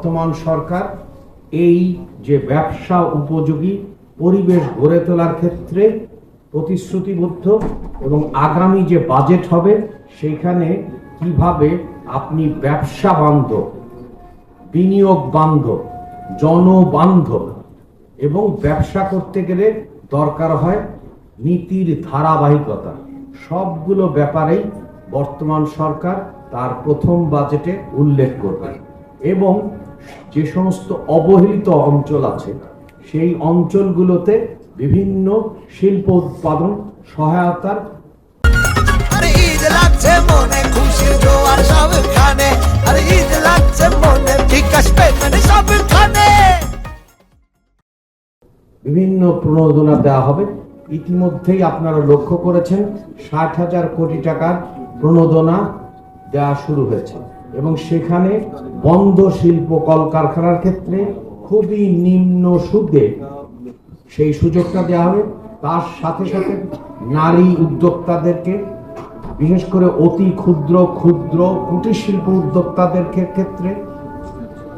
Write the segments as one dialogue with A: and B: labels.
A: বর্তমান সরকার এই যে ব্যবসা উপযোগী পরিবেশ গড়ে তোলার ক্ষেত্রে প্রতিশ্রুতিবদ্ধ এবং আগামী যে বাজেট হবে সেইখানে কিভাবে আপনি ব্যবসা বান্ধব, বিনিয়োগ বান্ধব, জনবান্ধব এবং ব্যবসা করতে গেলে দরকার হয় নীতির ধারাবাহিকতা, সবগুলো ব্যাপারেই বর্তমান সরকার তার প্রথম বাজেটে উল্লেখ করবে এবং যে সমস্ত অবহেলিত অঞ্চল আছে সেই অঞ্চলগুলোতে বিভিন্ন শিল্প উৎপাদন সহায়তার বিভিন্ন প্রণোদনা দেওয়া হবে। ইতিমধ্যেই আপনারা লক্ষ্য করেছেন 60,000 কোটি টাকার প্রণোদনা দেওয়া শুরু হয়েছে এবং সেখানে বন্ধ শিল্প কলকারখানার ক্ষেত্রে খুবই নিম্ন সুদে সেই সুযোগটা দেওয়া হবে। তার সাথে সাথে নারী উদ্যোক্তাদেরকে, বিশেষ করে অতি ক্ষুদ্র কুটির শিল্প উদ্যোক্তাদের ক্ষেত্রে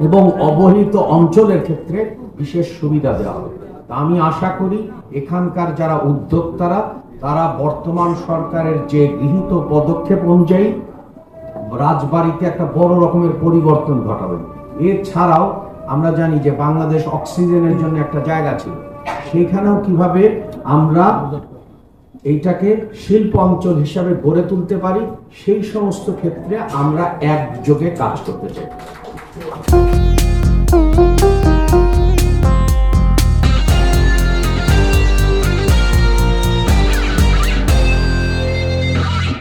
A: এবং অবহেলিত অঞ্চলের ক্ষেত্রে বিশেষ সুবিধা দেওয়া হবে। তা আমি আশা করি এখানকার যারা উদ্যোক্তারা তারা বর্তমান সরকারের যে গৃহীত পদক্ষেপ অনুযায়ী রাজবাড়িতে একটা বড় রকমের পরিবর্তন ঘটাবেন। এছাড়াও আমরা জানি যে বাংলাদেশ অক্সিজেনের জন্য একটা জায়গা ছিল, সেখানেও কিভাবে আমরা এইটাকে শিল্প অঞ্চল হিসাবে গড়ে তুলতে পারি সেই সমস্ত ক্ষেত্রে আমরা একযোগে কাজ করতে চাই।